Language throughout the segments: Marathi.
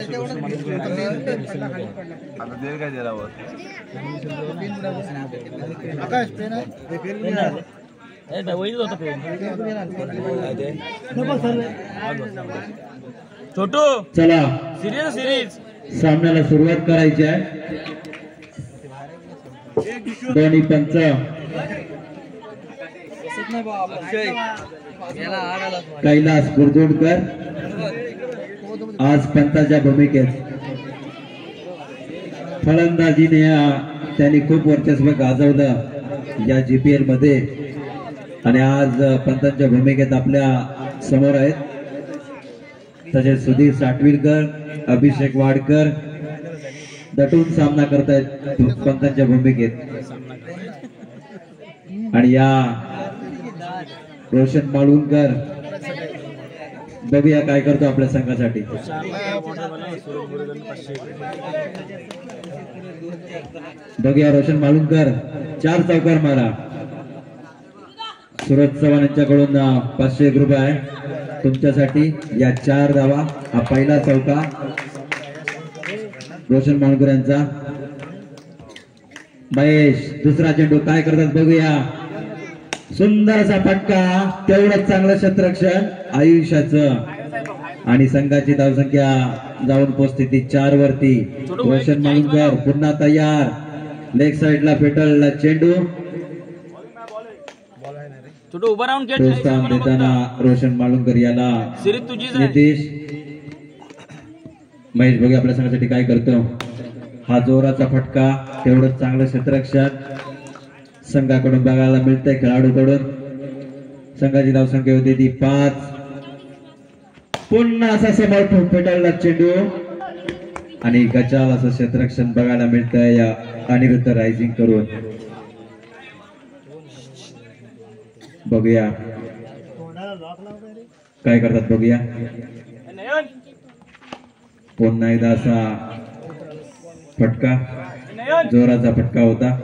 आता देईल काय दिलावर आकाश पेन आहे छोटू चला सिरीज सामन्याला सुरुवात करायची आहे. दोन्ही पंच कैलास गुरदोडकर आज पंताच्या भूमिकेत फलंदाजीने त्यांनी खूप वर्चस्व गाजवलं या GPL मध्ये आणि आज पंतांच्या भूमिकेत आपल्या समोर आहेत. तसेच सुधीर साटविलकर, अभिषेक वाडकर दटून सामना करतायत पंतांच्या भूमिकेत. आणि या रोशन माळुंकर बघूया काय करतो आपल्या संघासाठी. बघूया रोशन माळुंकर 4 चौकार मारा. सूरज चव्हाण यांच्याकडून 500 रुपये आहे तुमच्यासाठी. या 4 धावा. हा पहिला चौका रोशन माळुंकर यांचा. महेश दुसरा चेंडू काय करतात बघूया. सुंदर असा फटका. तेवढंच चांगलं क्षेत्ररक्षण आयुष्याचं आणि संघाची धावसंख्या जाऊन पोहोचते ती 4 वरती. रोशन माळुंकर पुन्हा तयार. लेग साइडला फेटलला चेंडू. प्रोत्साहन देताना रोशन माळुंकर याला नितीश. महेश बघूया आपल्या संघासाठी काय करतो. हा जोराचा फटका. तेवढंच चांगलं क्षेत्ररक्षण संघाकडून बघायला मिळतंय. खेळाडूकडून संघाची धावसंख्या होती ती 5. पुन्हा असा समोर फेटाळला चेंडू आणि गचाल असं क्षेत्ररक्षण बघायला मिळतंय या अनिरुद्ध रायझिंग करून. बघूया काय करतात बघूया. पुन्हा एकदा असा फटका. जोराचा फटका होता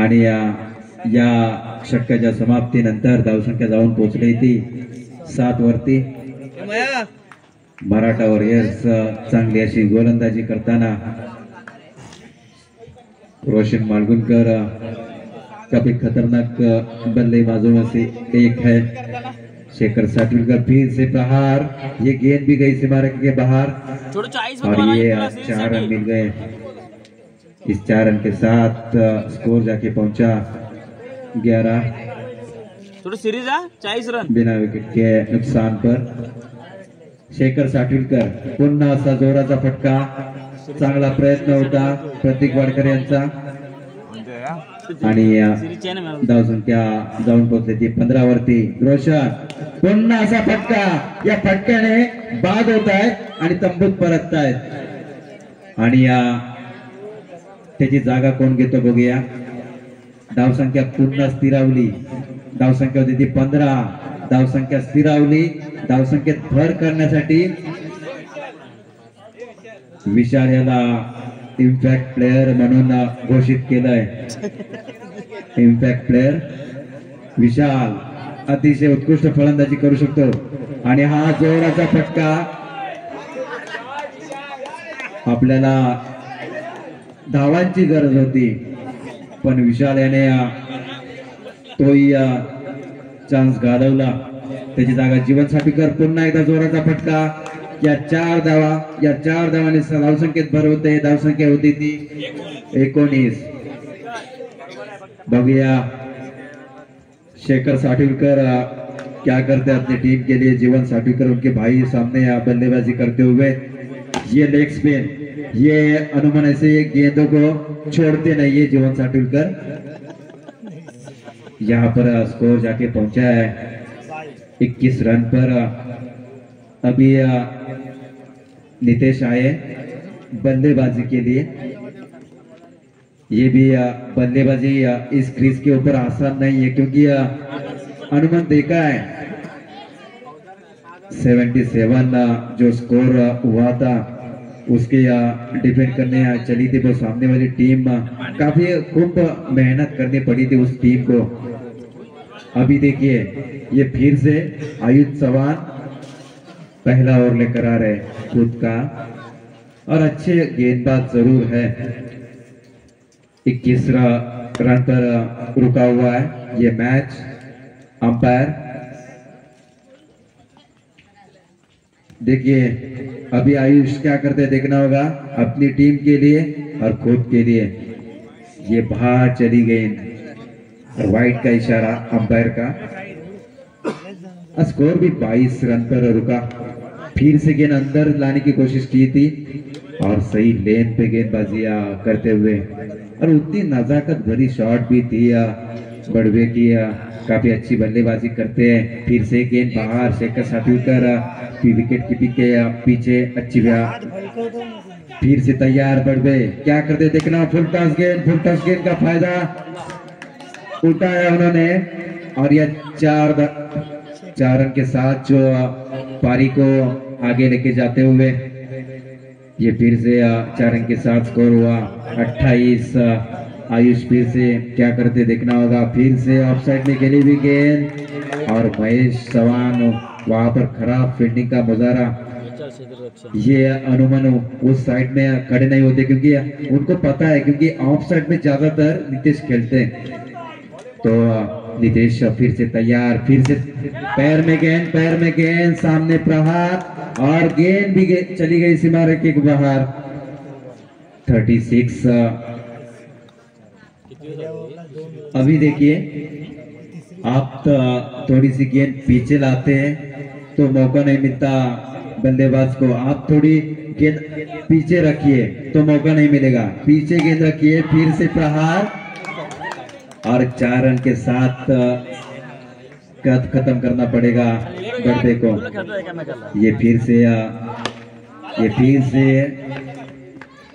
आणि या षटकाच्या समाप्तीनंतर धावसंख्या जाऊन पोहोचली ती 7 वरती. मराठा वॉरियर्स चांगली अशी गोलंदाजी करताना रोशन माळुंकर काफी खतरनाक बल्लेबाजों में से एक है. शेखर साटविलकर फिर से प्रहार. ये गेंद भी गई सीमा रेखा के बाहर और ये 4 रन मिल गए. इस 4 रन के साथ स्कोर जाके पहुंचा 11. सीरीज 40 रन बिना विकेट के नुकसान पर. शेखर साटविलकर पुन्हा असा जोराचा फटका. चांगला प्रयत्न होता प्रतीक वाडकर यांचा आणि धावसंख्या जाऊन पोहोचली ती 15 वरती. रोशन पुन्हा असा फटका. या फटक्याने बाद होत आहेत आणि तंबूत परतत आहेत आणि त्याची जागा कोण घेतो बघूया. धावसंख्या पुन्हा स्थिरावली. धावसंख्या होती ती 15. धावसंख्या स्थिरावली. धावसंख्येत भर करण्यासाठी विशाल याला इम्पॅक्ट प्लेयर म्हणून घोषित केलंय. इम्पॅक्ट प्लेयर विशाल अतिशय उत्कृष्ट फलंदाजी करू शकतो आणि हा जोराचा फटका. आपल्याला धावांची गरज होती पण विशाल याने तोही चान्स घालवला. त्याची जागा जीवन साठीकर. पुन्हा एकदा जोराचा फटका. या 4 धावा. या 4 धावांनी धावसंख्येत भर होते. धावसंख्या होती ती 19. बघूया शेखर साटविलकर क्या करते अपनी टीम के लिए. जीवन साटविलकर उनके भाई सामने बल्लेबाजी करते हुए. ये लेग स्पिन. ये अनुमान ऐसे ये गेंदों को छोड़ते नहीं है जीवन साटविलकर. यहाँ पर स्कोर जाके पहुंचा है 21 रन पर. अभी नितेश आए बल्लेबाजी के लिए. ये भी बल्लेबाजी इस क्रीज के ऊपर आसान नहीं है क्योंकि अनुमान देखा है 77 जो स्कोर हुआ था उसके डिफेंड करने चली थी वो सामने वाली टीम. काफी खूब मेहनत करनी पड़ी थी उस टीम को. अभी देखिए ये फिर से आयुष चौहान पहला ओवर लेकर आ रहे खुद का, और अच्छे गेंदबाज जरूर है। 21 रन पर रुका हुआ है ये मैच। अंपायर देखिए अभी आयुष क्या करते देखना होगा अपनी टीम के लिए और खुद के लिए। ये बाहर चली गेंद और वाइड का इशारा अंपायर का। स्कोर भी 22 रन पर रुका। फिर से गेंद अंदर लाने की कोशिश की थी और सही लेन पे गेंदबाजियां करते हुए, और उतनी नजाकत भरी शॉट भी थी बड़वे की। काफी अच्छी बल्लेबाजी करते हैं। फिर से गेंद बाहर, शेखर साटुलकर विकेट कीपिंग के पीछे अच्छी फिर से तैयार बड़वे क्या करते देखना। फुल टॉस गेंद का फायदा उठाया उन्होंने, और यह 4 रन के साथ जो पारी को आगे लेके जाते हुए ये फिर से 4 रन के साथ स्कोर हुआ 28। आयुष फिर से क्या करते देखना होगा। फिर से ऑफसाइड में खेली हुई गेंद और महेश चौहान वहां पर खराब फील्डिंग का मुजाहरा। ये अनुमान उस साइड में खड़े नहीं होते क्योंकि उनको पता है, क्योंकि ऑफ साइड में ज्यादातर नीतीश खेलते हैं। तो नीतीश फिर से तैयार, फिर से पैर में गेंद सामने प्रहार और गेंद भी चली गई सीमा रेखा के बाहर। 36। अभी देखिए आप थोड़ी सी गेंद पीछे लाते हैं तो मौका नहीं मिलता बल्लेबाज को। आप थोड़ी गेंद पीछे रखिए तो मौका नहीं मिलेगा। पीछे गेंद रखिए, फिर से प्रहार और 4 रन के साथ खत्म करना पड़ेगा बड़े को। ये फिर से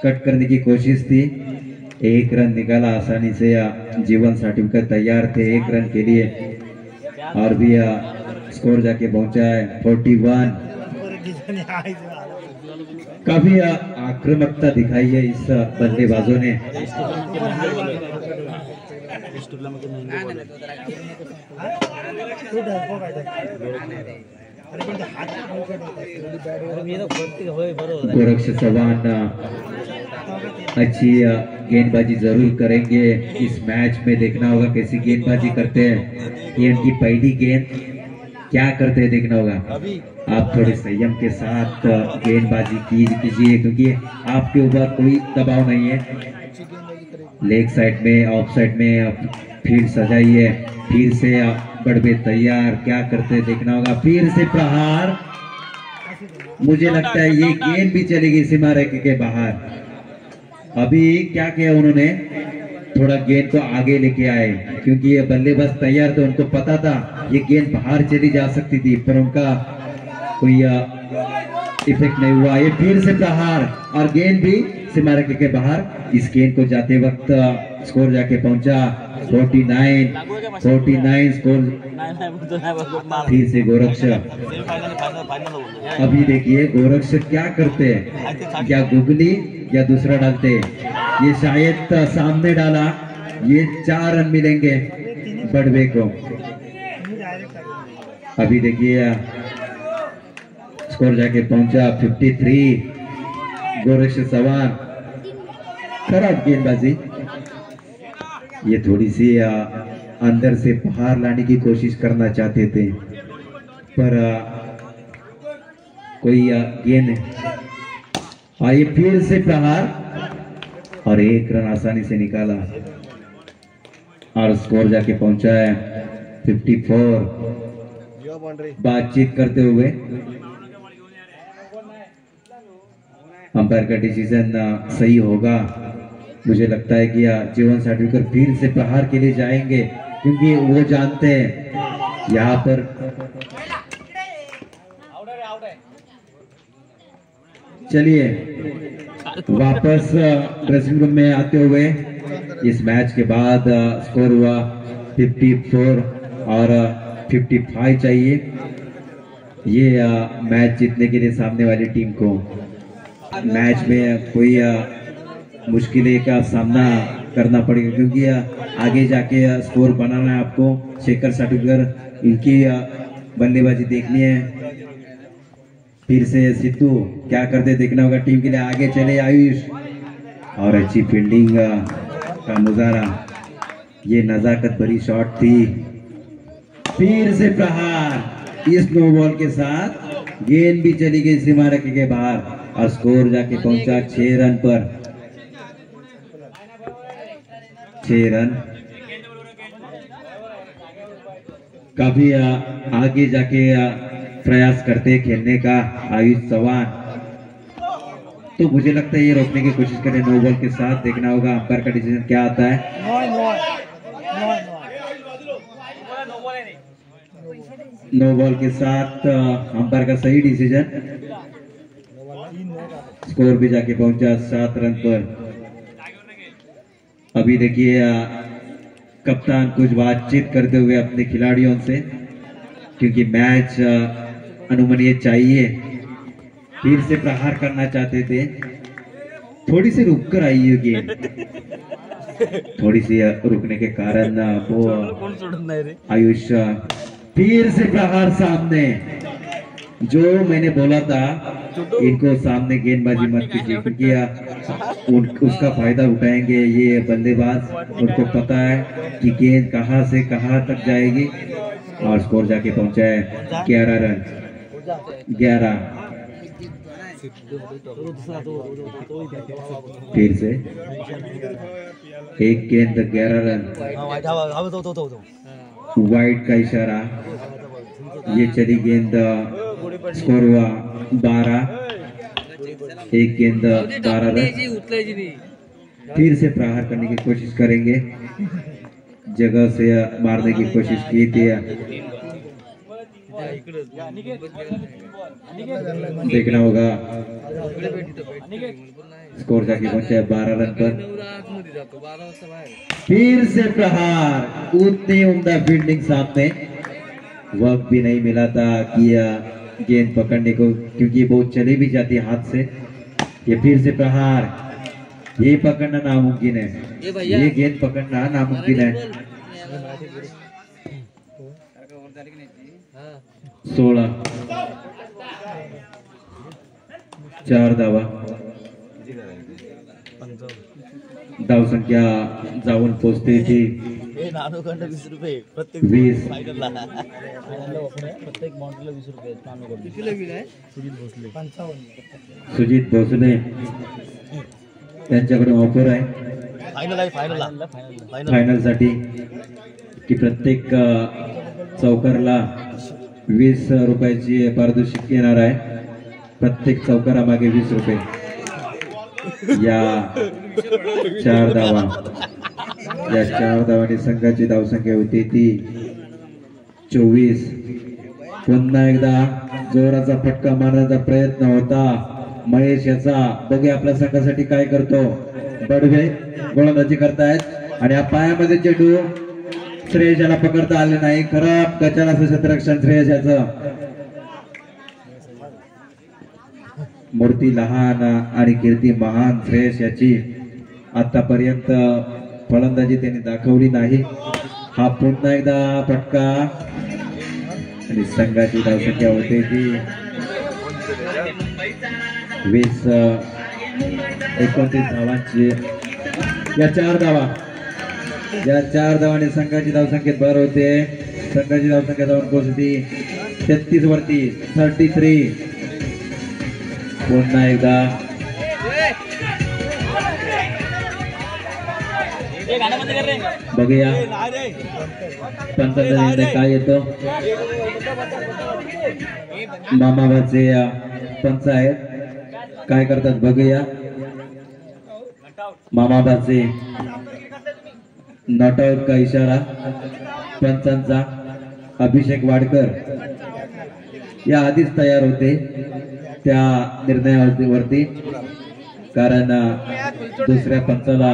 कट करने की कोशिश थी। 1 रन निकाला आसानी से। जीवन साटुलकर तैयार थे 1 रन के लिए, और भी स्कोर जाके पहुंचा है 41। काफी आक्रामकता दिखाई है इस बल्लेबाजों ने। गोरक्ष चौहान अच्छी गेंदबाजी जरूर करेंगे इस मैच में। देखना होगा कैसी गेंदबाजी करते हैं। ये उनकी पहली गेंद, क्या करते हैं देखना होगा। आप थोड़े संयम के साथ गेंदबाजी कीजिए क्योंकि आपके ऊपर कोई दबाव नहीं है। लेग साइड में, ऑफ साइड में फील्ड सजाइए। फिर से बड़वे तैयार, क्या करते देखना होगा। फिर से प्रहार, मुझे लगता है ये गेंद भी चलेगी सीमा रेखा के बाहर। अभी क्या किया उन्होंने, थोड़ा गेंद को आगे लेके आए क्योंकि ये बल्लेबाज तैयार थे। उनको पता था ये गेंद बाहर चली जा सकती थी, पर उनका कोई इफेक्ट नहीं हुआ। ये फिर से प्रहार और गेंद भी सीमा रेखा के बाहर। इस गेंद को जाते वक्त स्कोर जाके पहुंचा 49 स्कोर। फिर से गोरक्ष, अभी देखिए गोरक्ष क्या करते हैं, क्या गुगली या दूसरा डालते। ये शायद सामने डाला, ये 4 रन मिलेंगे बड़वे को। अभी देखिए स्कोर जाके पहुंचा 53। गोरक्ष चौहान खराब गेंदबाजी, ये थोड़ी सी अंदर से बाहर लाने की कोशिश करना चाहते थे, पर कोई गेंद। ये फिर से प्रहार और 1 रन आसानी से निकाला और स्कोर जाके पहुंचा है 54। बातचीत करते हुए अंपायर का डिसीजन सही होगा। मुझे लगता है कि जीवन साटुलकर फिर से प्रहार के लिए जाएंगे क्योंकि वो जानते हैं यहाँ पर चलिए वापस ड्रेसिंग रूम में आते हुए इस मैच के बाद स्कोर हुआ 54 और 55 चाहिए ये मैच जीतने के लिए सामने वाली टीम को। मैच में कोई मुश्किलें का सामना करना पड़ेगा क्योंकि आगे जाके स्कोर बनाना है आपको। शेखर साटुलकर इनकी बल्लेबाजी देखनी है। फिर से सिद्धू क्या करते देखना होगा, टीम के लिए आगे चले आयुष, और अच्छी फील्डिंग का मुजाहरा, ये नजाकत भरी शॉट थी। फिर से प्रहार इस नो बॉल के साथ, गेंद भी चली गई सीमा रेखा के बाहर और स्कोर जाके पहुंचा 6 रन पर। 6 रन काफी आगे जाके प्रयास करते खेलने का आयुष चौहान, तो मुझे लगता है ये रोकने की कोशिश करें नो बॉल के साथ। देखना होगा अंपायर का डिसीजन क्या आता है। नो बॉल के साथ अंपायर का सही डिसीजन, स्कोर भी जाके पहुंचा 7 रन पर। अभी देखिए कप्तान कुछ बातचीत करते हुए अपने खिलाड़ियों से, क्योंकि मैच अनुमनीय चाहिए। फिर से प्रहार करना चाहते थे, थोड़ी सी रुक कर आई है गेंद, थोड़ी सी रुकने के कारण वो आयुष फिर से प्रहार सामने। जो मैंने बोला था इनको सामने गेंदबाजी मत कीजिए, क्योंकि उसका फायदा उठाएंगे ये बल्लेबाज। उनको पता है कि गेंद कहां से कहां तक जाएगी, और स्कोर जाके पहुंचा है 11 रन। 11 फिर से एक गेंद 11 रन। वाइड का इशारा, ये चली गेंद, स्कोर हुआ 12। एक गेंद 12 रन। फिर से प्रहार करने की कोशिश करेंगे, जगह से मारने की कोशिश की थी। देखना होगा, स्कोर जाके पहुंचा है 12 रन पर। फिर से प्रहार, उतनी उम्दा फील्डिंग सामने, वक्त भी नहीं मिला था कि गेंद पकड़ने को, क्योंकि वो चली भी जाती है हाथ से। ये फिर से प्रहार, ये पकड़ना नामुमकिन है, ये गेंद पकड़ना नामुमकिन है। 16 4 धावा, धाव संख्या जाऊन पोहोचते ती 20 रुपये 20। प्रत्येक बाउंड्रीला 20 रुपये। सुजित भोसले त्यांच्याकडे ऑफर आहे फायनल साठी, की प्रत्येक चौकारला 20 रुपयाची पारितोषिक येणार आहे। प्रत्येक चौकारामागे 20 रुपये। या 4 धावा, या 4 धावांनी संघाची धावसंख्या होती ती 24। पुन्हा एकदा जोराचा फटका मारण्याचा प्रयत्न होता महेश याचा। बघूया आपल्या संघासाठी काय करतो। बडवे गोलंदाजी करतायत आणि या पायामध्ये चेंडू श्रेयस याला पकडता आले नाही। खराब गचाला क्षेत्ररक्षण श्रेयस याचं। मूर्ती लहान आणि कीर्ती महान श्रेयस याची आतापर्यंत फलंदाजी त्यांनी दाखवली नाही। हा पुन्हा एकदा फटका आणि संघाची धावसंख्या होते ती 29 धावांची। या 4 धावा, या 4 धावांनी संघाची धावसंख्येत भर होते। संघाची धावसंख्या जाऊन पोहोचती 33 वरती 33। पुन्हा एकदा बघूया पंतप्रधान निर्णय काय येतो। मामाबाचे पंच आहेत, काय करतात बघूया। मामाबाचे नॉट आउट का इशारा पंचांचा। अभिषेक वाडकर या आधीच तयार होते त्या निर्णयावरती, कारण दुसऱ्या पंचाला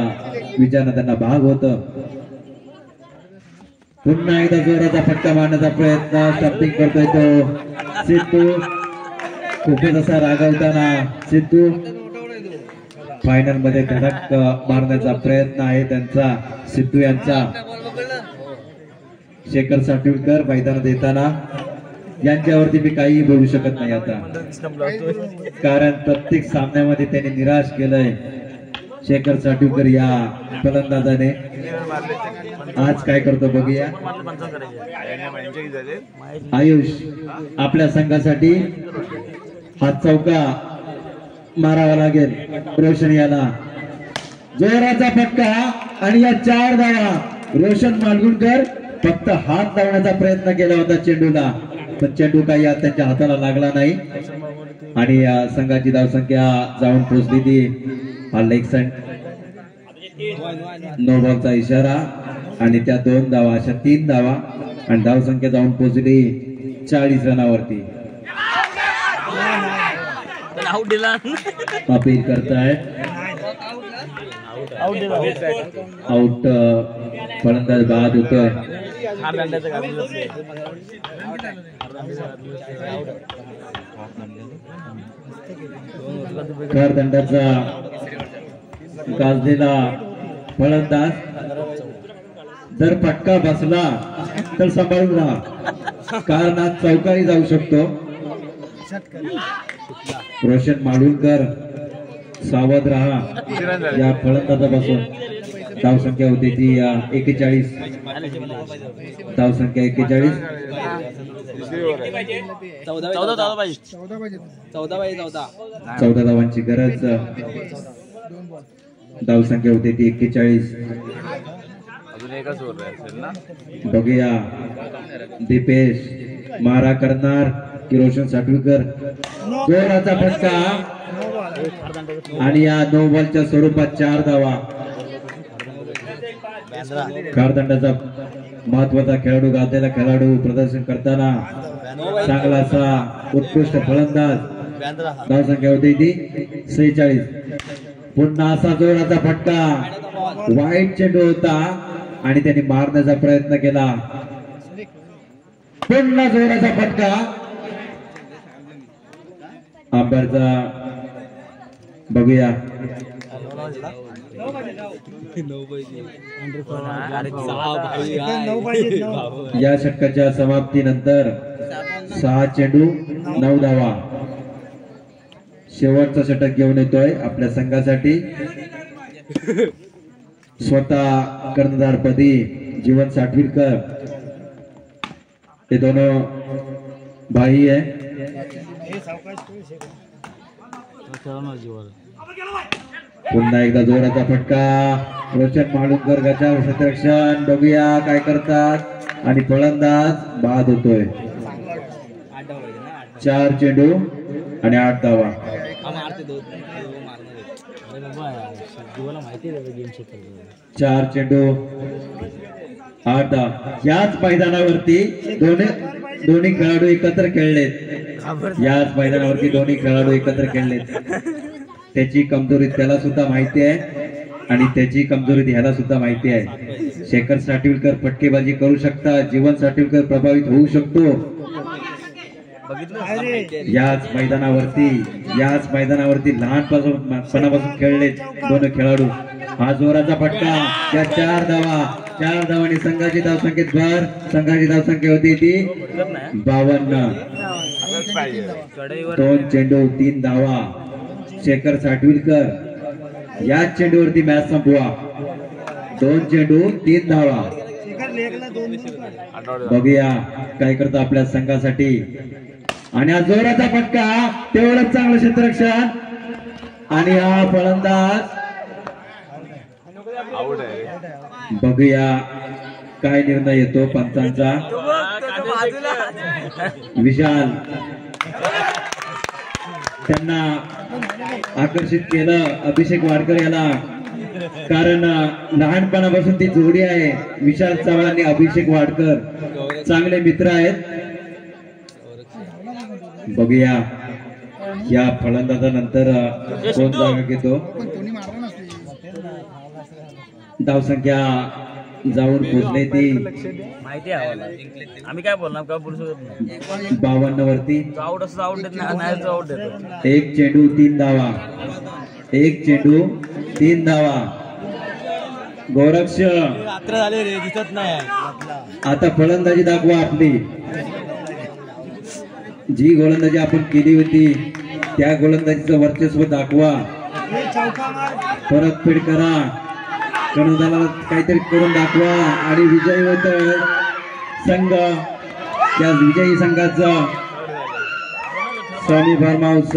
विचारणं त्यांना भाग होतं। पुन्हा एकदा जोराचा फटका मारण्याचा प्रयत्न, स्टंपिंग करतोय तो सिद्धू। खूपच असा रागवताना सिद्धू। फायनल मध्ये धडक मारण्याचा प्रयत्न आहे त्यांचा, सिद्धू यांचा। शेखर साटविलकर मैदान देताना यांच्यावरती मी काही बोलू शकत नाही आता, कारण प्रत्येक सामन्यामध्ये त्याने निराश केलंय शेखर साटुकर या फलंदाजाने. आज काय करतो बघूया. आयुष आपल्या संघासाठी हा चौका मारावा लागेल. रोशन याला जोराचा फटका आणि या 4 धावा. रोशन मालगुणकर फक्त हात लावण्याचा प्रयत्न केला होता चेंडूला, पण चेंडू काही त्यांच्या हाताला लागला नाही आणि या संघाची धावसंख्या जाऊन पोहोचली ती. हा लेग साइड नो बॉलचा इशारा आणि त्या 2 धावा, अशा 3 धावा आणि धावसंख्या जाऊन पोहोचली 40 रनावरती. अपील करतायत आउट. फलंदाज बाद होतोय. करदंडाचा गाजलेला फलंदाज. जर फटका बसला तर सांभाळून राहा, कारण आज चौकारी जाऊ शकतो. रोशन माडुलकर सावध राहा या फलंदाजापासून. धावसंख्या होती ती 41. धावसंख्या 41. 14 धावांची गरज. धावसंख्या होती ती 41. बघूया दीपेश मारा करणार की रोशन साटुकर. जोराचा फटका आणि या 9 बॉलच्या स्वरूपात 4 धावा. कारदंडाचा महत्वाचा खेळाडू, गाजलेला खेळाडू प्रदर्शन करताना चांगला असा उत्कृष्ट फलंदाज. धावसंख्या होती ती 46. पुन्हा असा जोराचा फटका. वाईट चेंडू होता आणि त्यांनी मारण्याचा प्रयत्न केला. पुन्हा जोराचा फटका. अंबरचा बघूया. या षटकाच्या समाप्तीनंतर 6 चेंडू 9 धावा. शेवटचा षटक घेऊन येतोय आपल्या संघासाठी. स्वतः कर्णधारपदी जीवन साटविलकर. हे दोनों भाई आहे. पुन्हा एकदा जोराचा फटका. रोशन माडुलकर गजावर क्षेत्ररक्षण. बघूया काय करतात आणि फलंदाज बाद होतोय. 4 चेंडू आणि 8 धावा. 4 चेंडू 8 धावा. याच मैदानावरती दोन्ही खेळाडू एकत्र खेळलेत. याच मैदानावरती दोन्ही खेळाडू एकत्र खेळलेत. त्याची कमजोरी त्याला सुद्धा माहिती आहे आणि त्याची कमजोरी ह्याला सुद्धा माहिती आहे. शेखर साटविलकर फटकेबाजी करू शकतात. जीवन साटविलकर प्रभावित होऊ शकतो. याच मैदानावरती लहानपणापासून खेळले दोन खेळाडू. हा जोराचा फटका. या 4 धावा. 4 धावांनी संघाची धावसंख्येत भर. संघाची धावसंख्या होती ती 52. 2 चेंडू 3 धावा. शेखर साटविलकर याच चेंडूवरती मॅच संपवा. 2 चेंडू 3 धावा. बघूया काय करतो आपल्या संघासाठी. आणि हा जोराचा फटका. तेवढंच चांगलं क्षेत्ररक्षण आणि हा फलंदाज. बघूया काय निर्णय येतो पंचांचा. विशाल त्यांना आकर्षित केलं अभिषेक वाडकर याला, कारण लहानपणापासून ती जोडी आहे. विशाल चव्हाण आणि अभिषेक वाडकर चांगले मित्र आहेत. बघूया या फलंदाजानंतर कोण जागा घेतो. धावसंख्या जाऊन पोहोचले ती माहिती आहे आम्ही काय बोलणार का बोलू शकत नाही. 52 वरती. आउट असं आउट देत नाही. आउट देतो. 1 चेंडू 3 धावा. 1 चेंडू 3 धावा. गोरक्ष रात्र झाले रे, दिसत नाही. आता फलंदाजी दाखवा आपली. जी गोलंदाजी आपण केली होती त्या गोलंदाजीचं वर्चस्व दाखवा, परतफेड करा, कर्णधाराला काहीतरी करून दाखवा आणि विजयी होत संघ. त्या विजयी संघाचं स्वामी फार्म हाऊस